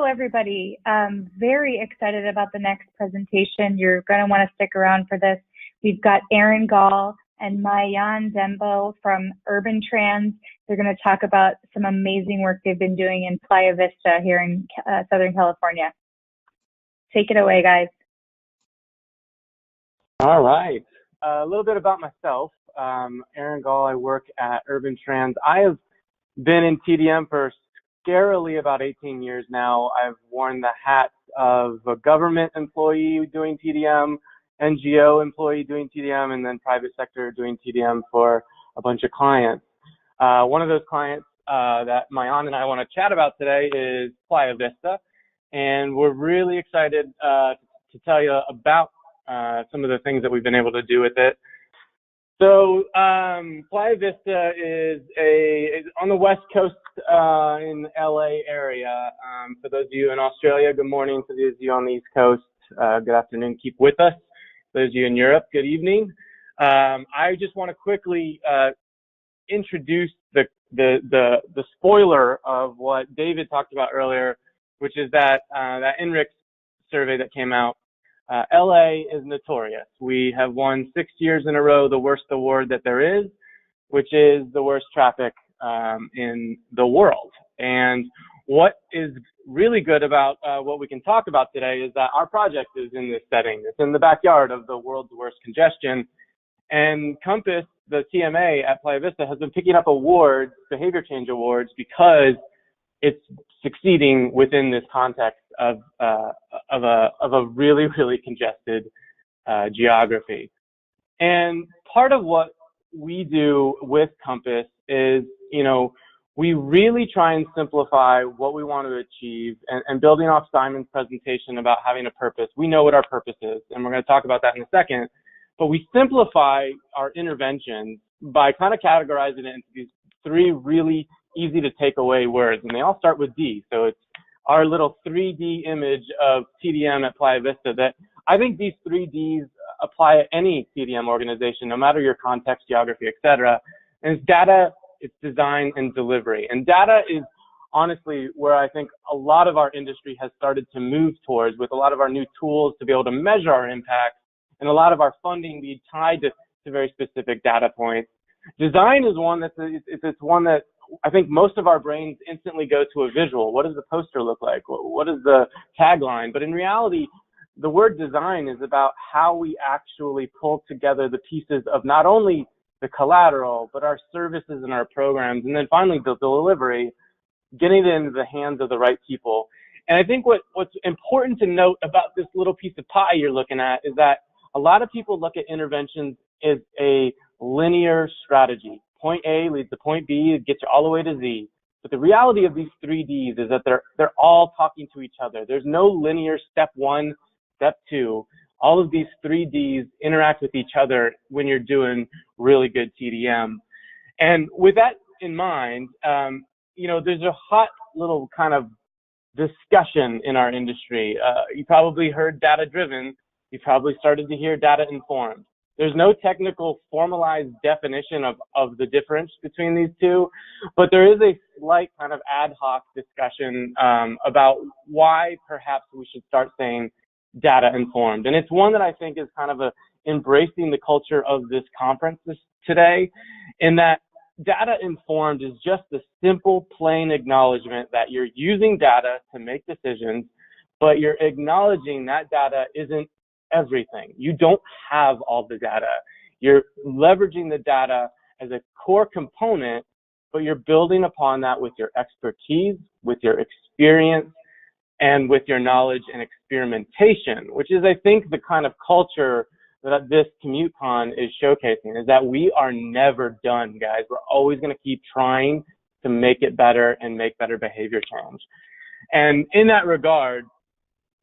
everybody. Very excited about the next presentation. You're going to want to stick around for this. We've got Gaul and Ma'ayan Dembo from UrbanTrans. They're going to talk about some amazing work they've been doing in Playa Vista here in Southern California. Take it away, guys. All right. A little bit about myself. Gaul. I work at UrbanTrans. I have been in TDM for scarily about 18 years now. I've worn the hats of a government employee doing TDM, NGO employee doing TDM, and then private sector doing TDM for a bunch of clients. One of those clients that Ma'ayan and I want to chat about today is Playa Vista, and we're really excited to tell you about some of the things that we've been able to do with it. So Playa Vista is on the west coast in the LA area. For those of you in Australia, good morning. For those of you on the East Coast, good afternoon. Keep with us. For those of you in Europe, good evening. I just want to quickly introduce the spoiler of what David talked about earlier, which is that INRIX survey that came out. LA is notorious. We have won 6 years in a row the worst award that there is, which is the worst traffic in the world. And what is really good about what we can talk about today is that our project is in this setting. It's in the backyard of the world's worst congestion. And Compass, the TMA at Playa Vista, has been picking up awards, behavior change awards, because it's succeeding within this context of a really, really congested geography. And part of what we do with Compass is, we really try and simplify what we want to achieve, and building off Simon's presentation about having a purpose. We know what our purpose is, and we're going to talk about that in a second, but we simplify our interventions by kind of categorizing it into these three really easy to take away words, and they all start with D. So it's our little 3D image of TDM at Playa Vista that I think these 3Ds apply at any TDM organization, no matter your context, geography, etc. And it's data, it's design, and delivery. And data is honestly where I think a lot of our industry has started to move towards, with a lot of our new tools to be able to measure our impact, and a lot of our funding being tied to very specific data points. Design is one it's one that I think most of our brains instantly go to a visual. What does the poster look like? What is the tagline? But in reality, the word design is about how we actually pull together the pieces of not only the collateral, but our services and our programs, and then finally the delivery, getting it into the hands of the right people. And I think what's important to note about this little piece of pie you're looking at is that a lot of people look at interventions as a linear strategy. Point A leads to point B, it gets you all the way to Z. But the reality of these 3Ds is that they're all talking to each other. There's no linear step one, step two. All of these 3Ds interact with each other when you're doing really good TDM. And with that in mind, there's a hot little kind of discussion in our industry. You probably heard data-driven. You probably started to hear data-informed. There's no technical formalized definition of the difference between these two, but there is a slight kind of ad hoc discussion about why perhaps we should start saying data informed. And it's one that I think is kind of embracing the culture of this conference today, in that data informed is just the simple, plain acknowledgement that you're using data to make decisions, but you're acknowledging that data isn't everything. You don't have all the data. You're leveraging the data as a core component, but you're building upon that with your expertise, with your experience, and with your knowledge and experimentation, which is, I think, the kind of culture that this CommuteCon is showcasing, is that we are never done, guys. We're always going to keep trying to make it better and make better behavior change. And in that regard,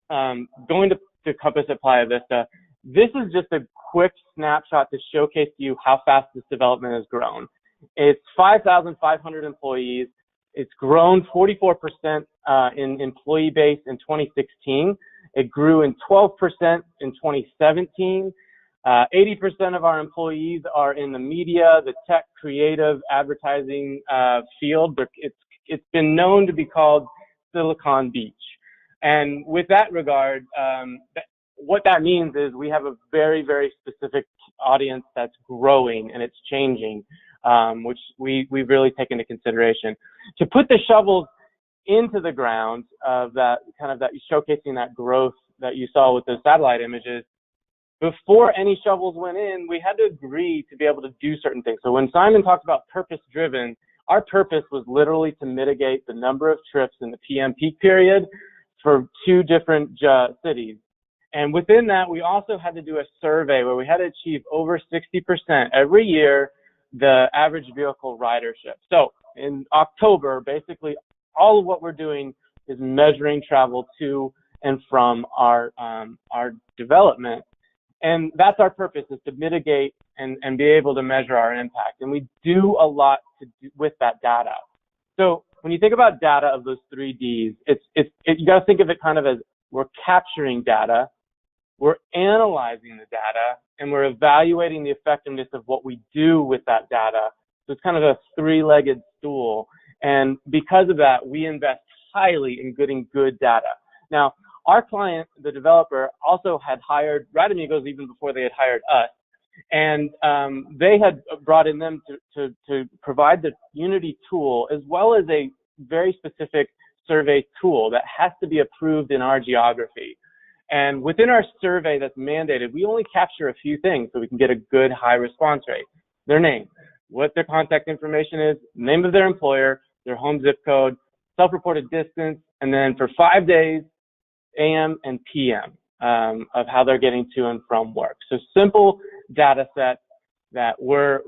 going to Compass at Playa Vista, this is just a quick snapshot to showcase to you how fast this development has grown. It's 5,500 employees. It's grown 44% in employee base in 2016. It grew in 12% in 2017. 80% of our employees are in the media, the tech, creative, advertising field. But it's been known to be called Silicon Beach. And with that regard, what that means is we have a very, very specific audience that's growing and it's changing, which we've really taken into consideration. To put the shovels into the ground of that showcasing that growth that you saw with those satellite images, before any shovels went in, we had to agree to be able to do certain things. So when Simon talked about purpose-driven, our purpose was literally to mitigate the number of trips in the PM peak period for 2 different cities. And within that, we also had to do a survey where we had to achieve over 60% every year the average vehicle ridership. So in October, basically all of what we're doing is measuring travel to and from our development. And that's our purpose, is to mitigate and be able to measure our impact. And we do a lot with that data. So when you think about data of those 3 Ds, you got to think of it kind of as we're capturing data, we're analyzing the data, and we're evaluating the effectiveness of what we do with that data. So it's kind of a 3-legged stool. And because of that, we invest highly in getting good data. Now, our client, the developer, also had hired Ridermigos even before they had hired us. And they had brought in them to provide the Unity tool, as well as a very specific survey tool that has to be approved in our geography. And within our survey that's mandated, we only capture a few things so we can get a good high response rate. Their name, what their contact information is, name of their employer, their home zip code, self-reported distance, and then for 5 days, AM and PM of how they're getting to and from work. So simple data set that we're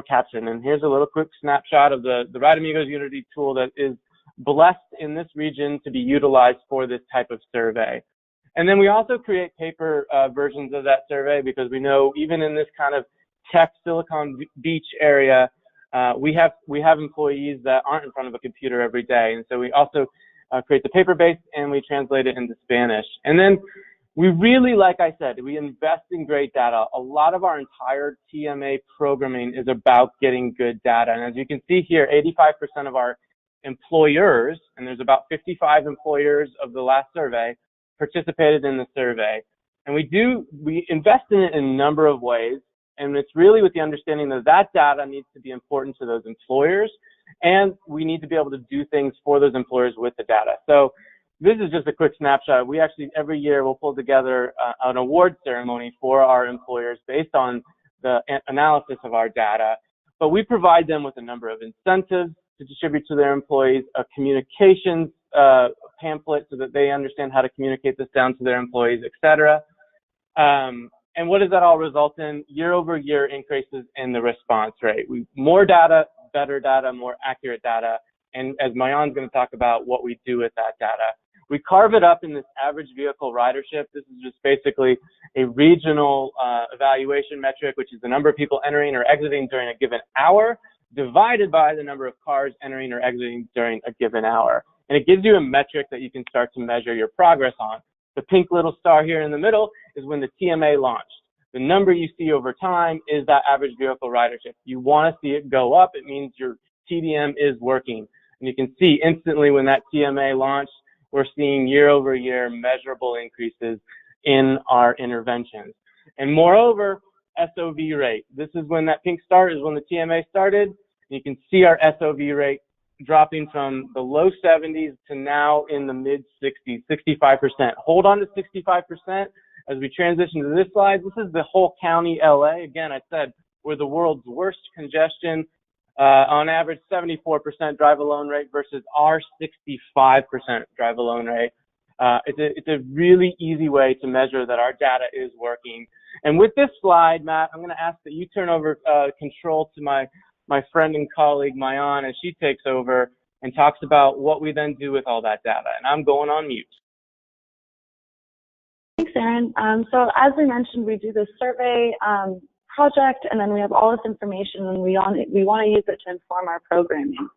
capturing. And here's a little quick snapshot of the Ridermigos Unity tool that is blessed in this region to be utilized for this type of survey. And then we also create paper versions of that survey, because we know even in this kind of tech Silicon Beach area, we have employees that aren't in front of a computer every day. And so we also create the paper-based and we translate it into Spanish. And then we really, like I said, we invest in great data. A lot of our entire TMA programming is about getting good data. And as you can see here, 85% of our employers, and there's about 55 employers of the last survey, participated in the survey. And we invest in it in a number of ways. And it's really with the understanding that that data needs to be important to those employers, and we need to be able to do things for those employers with the data. So this is just a quick snapshot. We actually, every year, we'll pull together an award ceremony for our employers based on the analysis of our data. But we provide them with a number of incentives to distribute to their employees, a communications pamphlet so that they understand how to communicate this down to their employees, et cetera. And what does that all result in? Year-over-year increases in the response rate. More data, better data, more accurate data. And as Ma'ayan's going to talk about what we do with that data. We carve it up in this average vehicle ridership. This is just basically a regional evaluation metric, which is the number of people entering or exiting during a given hour, divided by the number of cars entering or exiting during a given hour. And it gives you a metric that you can start to measure your progress on. The pink little star here in the middle is when the TMA launched. The number you see over time is that average vehicle ridership. You want to see it go up. It means your TDM is working. And you can see instantly when that TMA launched, we're seeing year-over-year measurable increases in our interventions. And moreover, SOV rate. This is when that pink star is when the TMA started. You can see our SOV rate dropping from the low 70s to now in the mid 60s, 65%. Hold on to 65% as we transition to this slide. This is the whole county LA. Again, I said we're the world's worst congestion. On average, 74% drive alone rate versus our 65% drive alone rate. It's a really easy way to measure that our data is working. And with this slide, Matt, I'm going to ask that you turn over control to my friend and colleague, Ma'ayan, as she takes over and talks about what we then do with all that data. And I'm going on mute. Thanks, Aaron. So as we mentioned, we do this survey project, and then we have all this information, and we want to use it to inform our programming.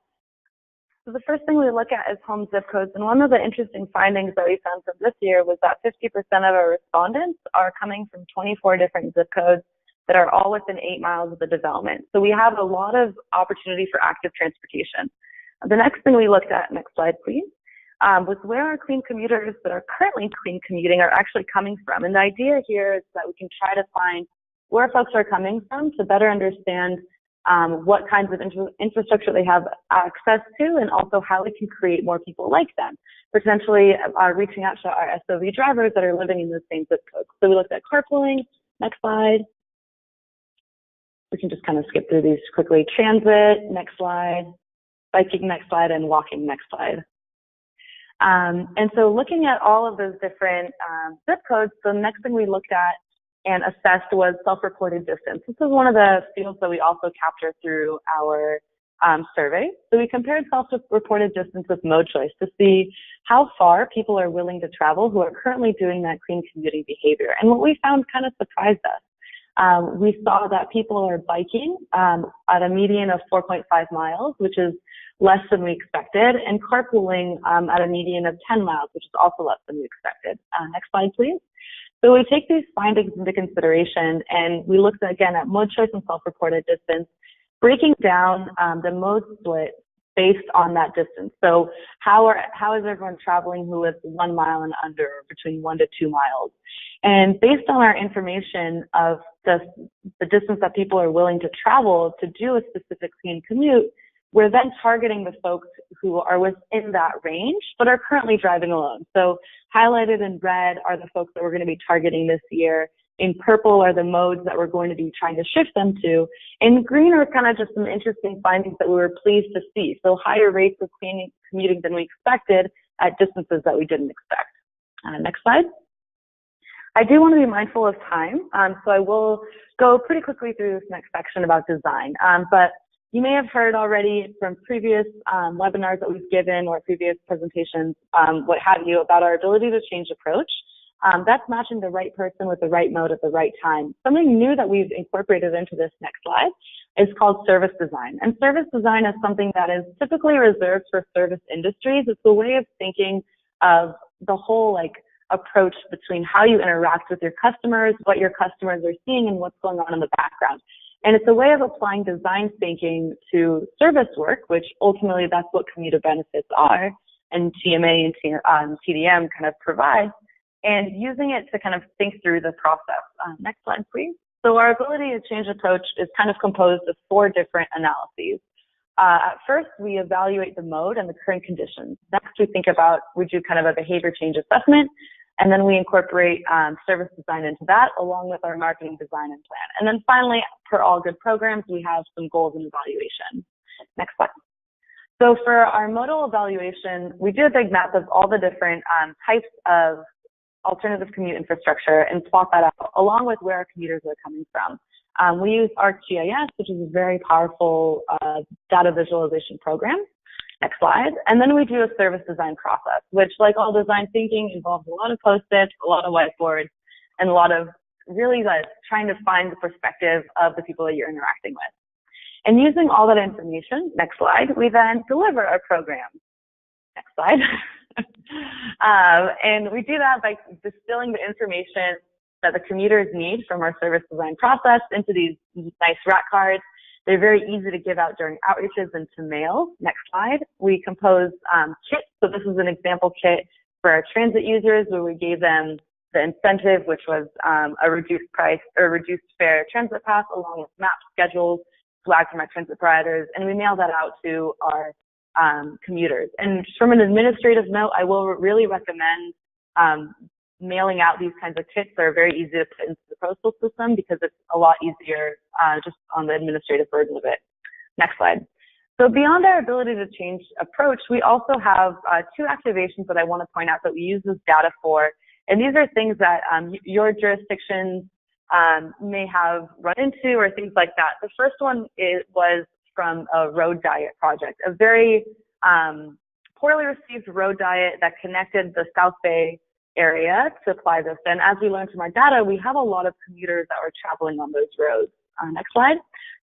So the first thing we look at is home zip codes, and one of the interesting findings that we found from this year was that 50% of our respondents are coming from 24 different zip codes that are all within 8 miles of the development. So we have a lot of opportunity for active transportation. The next thing we looked at, next slide please, with where our clean commuters that are currently clean commuting are actually coming from. And the idea here is that we can try to find where folks are coming from to better understand what kinds of infrastructure they have access to, and also how we can create more people like them, potentially reaching out to our SOV drivers that are living in the same zip code. So we looked at carpooling. Next slide. We can just kind of skip through these quickly. Transit, next slide. Biking, next slide, and walking, next slide. And so looking at all of those different zip codes, the next thing we looked at and assessed was self-reported distance. This is one of the fields that we also capture through our survey. So we compared self-reported distance with mode choice to see how far people are willing to travel who are currently doing that clean commuting behavior. And what we found kind of surprised us. We saw that people are biking at a median of 4.5 miles, which is less than we expected, and carpooling at a median of 10 miles, which is also less than we expected. Next slide, please. So we take these findings into consideration, and we looked again at mode choice and self-reported distance, breaking down the mode split based on that distance. So how is everyone traveling who lives 1 mile and under, or between 1 to 2 miles? And based on our information of the distance that people are willing to travel to do a specific clean commute, we're then targeting the folks who are within that range, but are currently driving alone. So highlighted in red are the folks that we're going to be targeting this year. In purple are the modes that we're going to be trying to shift them to. In green are kind of just some interesting findings that we were pleased to see. So higher rates of clean commuting than we expected at distances that we didn't expect. Next slide. I do want to be mindful of time, so I will go pretty quickly through this next section about design. But you may have heard already from previous webinars that we've given or previous presentations, what have you, about our ability to change approach. That's matching the right person with the right mode at the right time. Something new that we've incorporated into this next slide is called service design. And service design is something that is typically reserved for service industries. It's a way of thinking of the whole approach between how you interact with your customers, what your customers are seeing, and what's going on in the background. And it's a way of applying design thinking to service work, which ultimately that's what commuter benefits are, and TMA and TDM kind of provide, and using it to kind of think through the process. Next slide, please. So our ability to change approach is kind of composed of 4 different analyses. At first, we evaluate the mode and the current conditions. Next, we do kind of a behavior change assessment, and then we incorporate service design into that, along with our marketing design and plan. And then finally, per all good programs, we have some goals and evaluation. Next slide. So for our modal evaluation, we do a big map of all the different types of alternative commute infrastructure and plot that out, along with where our commuters are coming from. We use ArcGIS, which is a very powerful data visualization program. Next slide. And then we do a service design process, which, like all design thinking, involves a lot of Post-its, a lot of whiteboards, and a lot of really trying to find the perspective of the people that you're interacting with. And using all that information, next slide, we then deliver our program. Next slide. And we do that by distilling the information that the commuters need from our service design process into these nice rat cards. They're very easy to give out during outreaches and to mail. Next slide. We compose kits. So this is an example kit for our transit users where we gave them the incentive, which was a reduced price or reduced fare transit pass, along with map schedules, swag from our transit providers, and we mail that out to our commuters. And from an administrative note, I will really recommend mailing out these kinds of kits. They're very easy to put into the postal system because it's a lot easier just on the administrative burden of it. Next slide. So beyond our ability to change approach, we also have 2 activations that I want to point out that we use this data for. And these are things that your jurisdictions may have run into or things like that. The first one was from a road diet project, a very poorly received road diet that connected the South Bay area to Playa Vista. And as we learned from our data, we have a lot of commuters that were traveling on those roads. Next slide.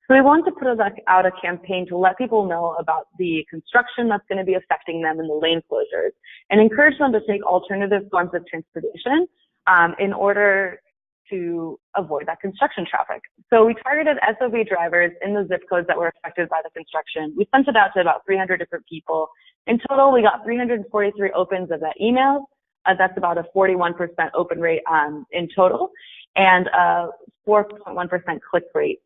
So we wanted to put out a campaign to let people know about the construction that's going to be affecting them and the lane closures, and encourage them to take alternative forms of transportation in order to avoid that construction traffic. So we targeted SOV drivers in the zip codes that were affected by the construction. We sent it out to about 300 different people. In total, we got 343 opens of that email. That's about a 41% open rate in total, and a 4.1% click rate.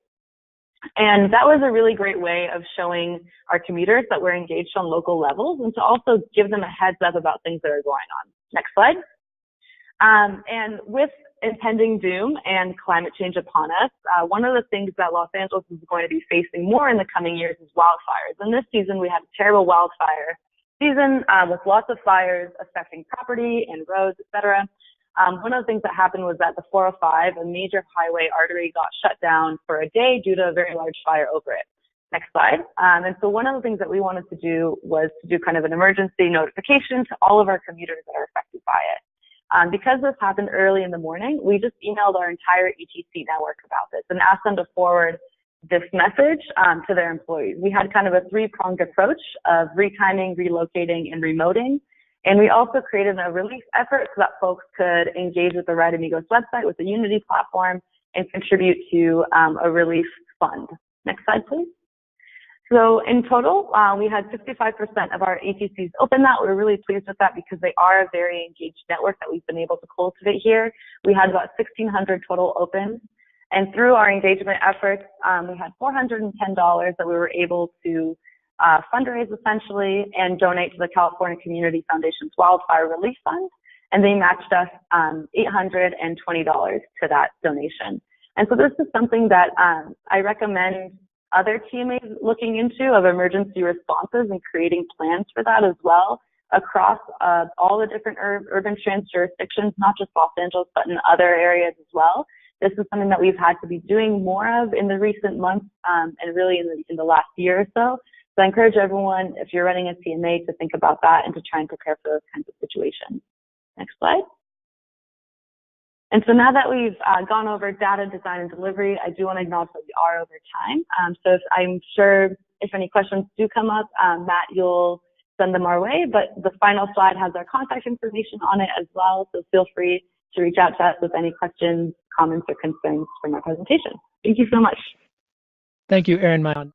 And that was a really great way of showing our commuters that we're engaged on local levels, and to also give them a heads up about things that are going on. Next slide. And with impending doom and climate change upon us, one of the things that Los Angeles is going to be facing more in the coming years is wildfires. And this season, we had a terrible wildfire season with lots of fires affecting property and roads, etc. One of the things that happened was that the 405, a major highway artery, got shut down for a day due to a very large fire over it. Next slide. And so one of the things that we wanted to do was to do kind of an emergency notification to all of our commuters that are affected by it. Because this happened early in the morning, we just emailed our entire ETC network about this and asked them to forward this message to their employees. We had kind of a three-pronged approach of retiming, relocating, and remoting. And we also created a relief effort so that folks could engage with the Ride Amigos website, with the Unity platform, and contribute to a relief fund. Next slide, please. So in total, we had 65% of our ATCs open that. We're really pleased with that because they are a very engaged network that we've been able to cultivate here. We had about 1,600 total opens. And through our engagement efforts, we had $410 that we were able to fundraise essentially and donate to the California Community Foundation's Wildfire Relief Fund. And they matched us $820 to that donation. And so this is something that I recommend other TMAs looking into, of emergency responses and creating plans for that as well across all the different UrbanTrans jurisdictions, not just Los Angeles, but in other areas as well. This is something that we've had to be doing more of in the recent months and really in the last year or so. So I encourage everyone, if you're running a TMA, to think about that and to try and prepare for those kinds of situations. Next slide. And so now that we've gone over data, design, and delivery, I do want to acknowledge that we are over time. So I'm sure if any questions do come up, Matt, you'll send them our way. But the final slide has our contact information on it as well. So feel free to reach out to us with any questions, comments, or concerns from our presentation. Thank you so much. Thank you, Erin Ma'ayan.